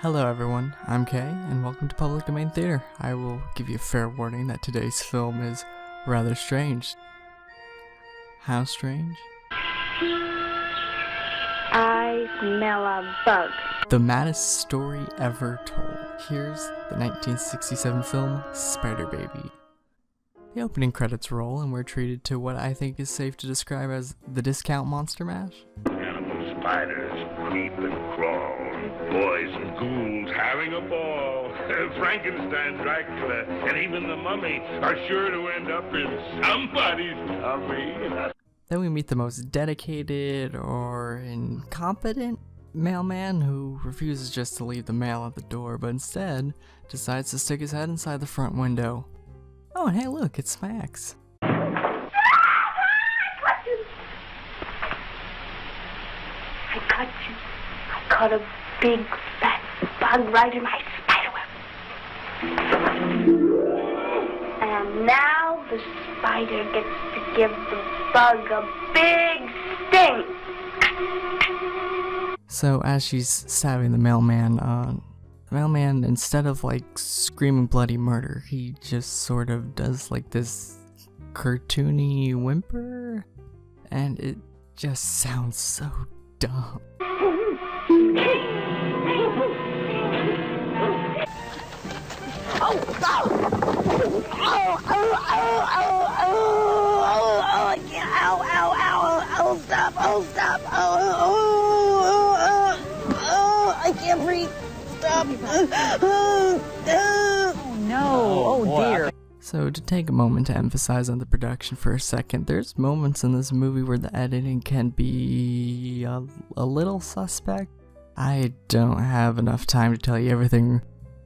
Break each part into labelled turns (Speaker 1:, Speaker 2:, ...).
Speaker 1: Hello everyone, I'm Kay, and welcome to Public Domain Theater. I will give you a fair warning that today's film is rather strange. How strange?
Speaker 2: I smell a bug.
Speaker 1: The maddest story ever told. Here's the 1967 film, Spider Baby. The opening credits roll, and we're treated to what I think is safe to describe as the discount monster mash.
Speaker 3: Animal spiders creep and crawl, boys and ghouls having a ball. Frankenstein, Dracula, and even the mummy are sure to end up in somebody's tummy.
Speaker 1: Then we meet the most dedicated or incompetent mailman who refuses just to leave the mail at the door, but instead decides to stick his head inside the front window. Oh, and hey look, it's Max.
Speaker 2: I got you. I caught a big fat bug right in my spiderweb. And now the spider gets to give the bug a big sting.
Speaker 1: So as she's stabbing the mailman, instead of like screaming bloody murder, he just sort of does like this cartoony whimper, and it just sounds so dumb.
Speaker 2: I can't breathe. Stop.
Speaker 4: Oh dear.
Speaker 1: So to take a moment to emphasize on the production for a second, there's moments in this movie where the editing can be a little suspect. I don't have enough time to tell you everything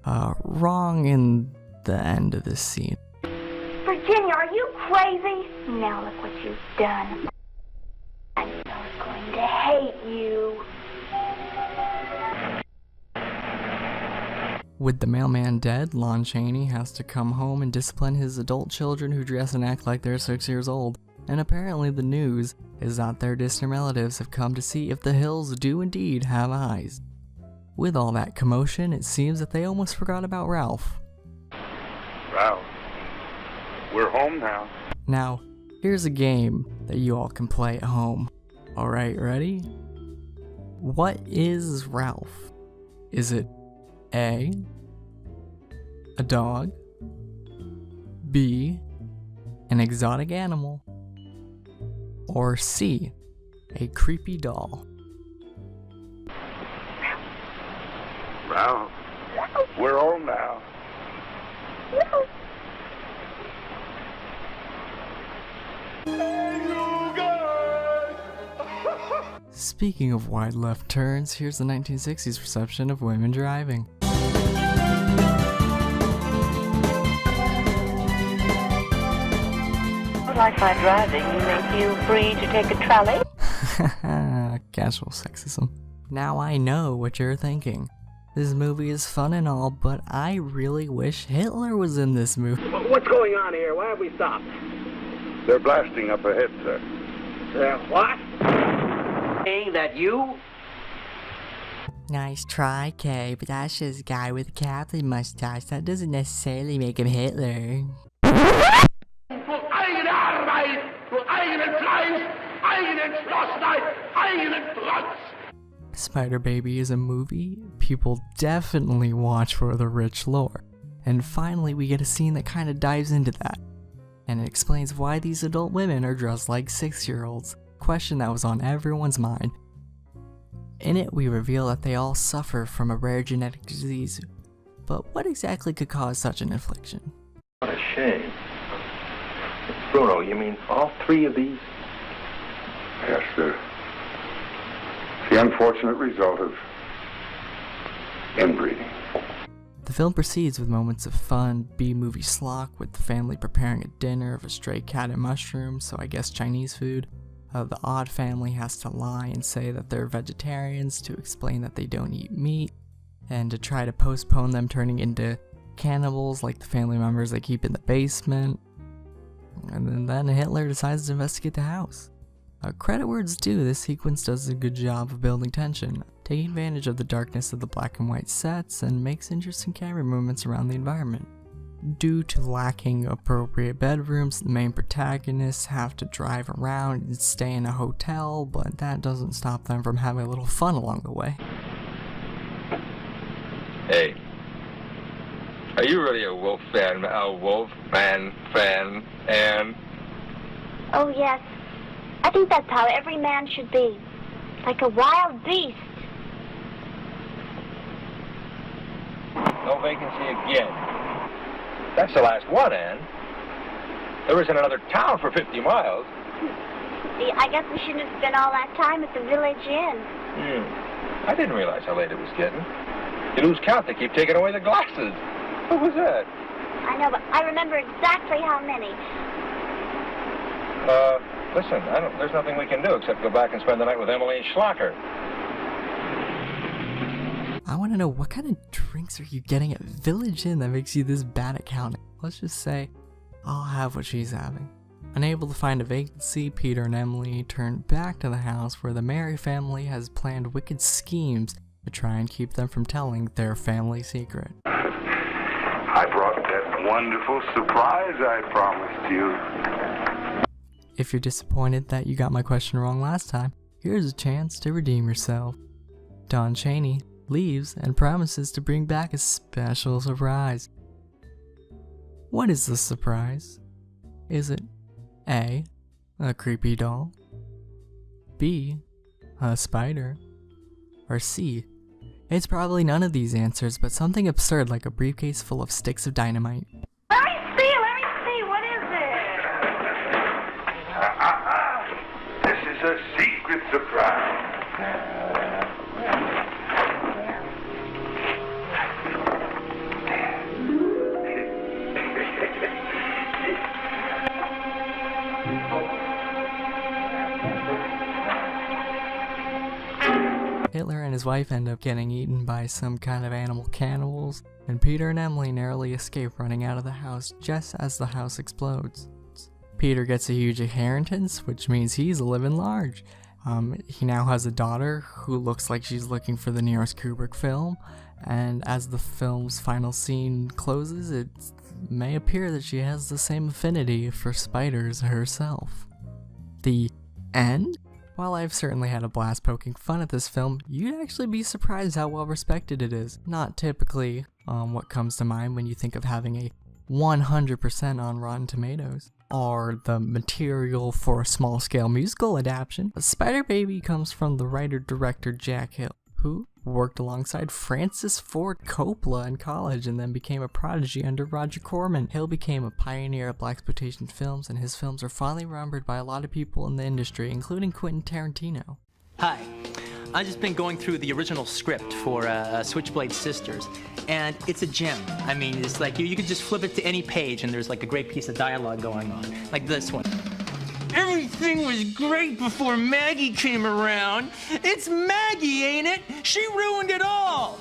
Speaker 1: wrong in the end of this scene.
Speaker 2: Virginia, are you crazy? Now look what you've done. I was going to hate you.
Speaker 1: With the mailman dead, Lon Chaney has to come home and discipline his adult children who dress and act like they're 6 years old. And apparently the news is that their distant relatives have come to see if the hills do indeed have eyes. With all that commotion, it seems that they almost forgot about Ralph.
Speaker 3: Ralph, we're home now.
Speaker 1: Now, here's a game that you all can play at home. Alright, ready? What is Ralph? Is it A, a dog, B, an exotic animal, or C, a creepy doll?
Speaker 3: Ralph, we're home now.
Speaker 1: Speaking of wide left turns, here's the 1960s reception of women driving.
Speaker 4: Like my driving, you may feel free to take a trolley.
Speaker 1: Casual sexism. Now I know what you're thinking. This movie is fun and all, but I really wish Hitler was in this movie.
Speaker 5: What's going on here? Why have we stopped?
Speaker 3: They're blasting up ahead, sir.
Speaker 5: What? Saying that you?
Speaker 1: Nice try, Kay, but that's just a guy with a Kaplan mustache. That doesn't necessarily make him Hitler. Spider Baby is a movie people definitely watch for the rich lore. And finally we get a scene that kind of dives into that. And it explains why these adult women are dressed like 6-year-olds. Question that was on everyone's mind. In it we reveal that they all suffer from a rare genetic disease. But what exactly could cause such an affliction?
Speaker 6: What a shame. Bruno, you mean all three of these?
Speaker 3: Yes, sir. The unfortunate result of inbreeding.
Speaker 1: The film proceeds with moments of fun B-movie schlock, with the family preparing a dinner of a stray cat and mushrooms, so I guess Chinese food. The odd family has to lie and say that they're vegetarians to explain that they don't eat meat, and to try to postpone them turning into cannibals like the family members they keep in the basement. And then Hitler decides to investigate the house. Credit where it's due, this sequence does a good job of building tension. taking advantage of the darkness of the black and white sets and makes interesting camera movements around the environment. Due to lacking appropriate bedrooms, the main protagonists have to drive around and stay in a hotel, but that doesn't stop them from having a little fun along the way.
Speaker 6: Hey, are you really a wolf fan? And?
Speaker 2: Oh, yes. I think that's how every man should be. Like a wild beast.
Speaker 6: No vacancy again. That's the last one, Ann. There isn't another town for 50 miles.
Speaker 2: I guess we shouldn't have spent all that time at the village inn.
Speaker 6: I didn't realize how late it was getting. You lose count, they keep taking away the glasses. What was that?
Speaker 2: I know, but I remember exactly how many.
Speaker 6: Listen, there's nothing we can do except go back and spend the night with Emily and Schlocker.
Speaker 1: I want to know, what kind of drinks are you getting at Village Inn that makes you this bad at counting? Let's just say, I'll have what she's having. Unable to find a vacancy, Peter and Emily turn back to the house where the Mary family has planned wicked schemes to try and keep them from telling their family secret.
Speaker 3: I brought that wonderful surprise I promised you.
Speaker 1: If you're disappointed that you got my question wrong last time, here's a chance to redeem yourself. Don Chaney leaves and promises to bring back a special surprise. What is the surprise? Is it A, a creepy doll, B, a spider, or C, it's probably none of these answers, but something absurd like a briefcase full of sticks of dynamite?
Speaker 2: Let me see, what is it?
Speaker 3: This is a secret surprise.
Speaker 1: Hitler and his wife end up getting eaten by some kind of animal cannibals, and Peter and Emily narrowly escape running out of the house just as the house explodes. Peter gets a huge inheritance, which means he's living large. He now has a daughter who looks like she's looking for the nearest Kubrick film, and as the film's final scene closes, it may appear that she has the same affinity for spiders herself. The end? While I've certainly had a blast poking fun at this film, you'd actually be surprised how well respected it is. Not typically what comes to mind when you think of having a 100% on Rotten Tomatoes, or the material for a small-scale musical adaptation. But Spider Baby comes from the writer-director Jack Hill, who worked alongside Francis Ford Coppola in college and then became a prodigy under Roger Corman. Hill became a pioneer of blaxploitation films, and his films are fondly remembered by a lot of people in the industry, including Quentin Tarantino.
Speaker 7: Hi, I've just been going through the original script for Switchblade Sisters, and it's a gem. I mean, it's like you could just flip it to any page and there's like a great piece of dialogue going on, like this one. Everything was great before Maggie came around. It's Maggie, ain't it? She ruined it all.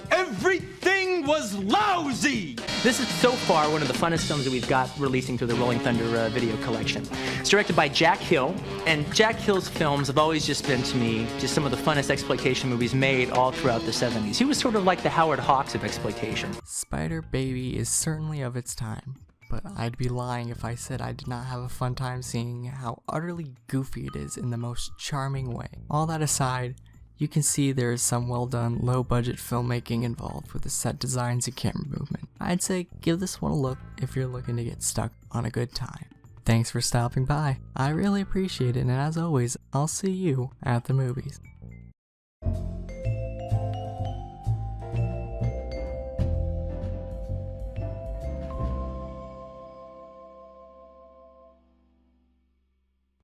Speaker 7: Everything was lousy. This is so far one of the funnest films that we've got releasing through the Rolling Thunder video collection. It's directed by Jack Hill, and Jack Hill's films have always just been, to me, just some of the funnest exploitation movies made all throughout the 70s. He was sort of like the Howard Hawks of exploitation.
Speaker 1: Spider Baby is certainly of its time, but I'd be lying if I said I did not have a fun time seeing how utterly goofy it is in the most charming way. All that aside, you can see there is some well done, low budget filmmaking involved with the set designs and camera movement. I'd say give this one a look if you're looking to get stuck on a good time. Thanks for stopping by. I really appreciate it, and as always, I'll see you at the movies.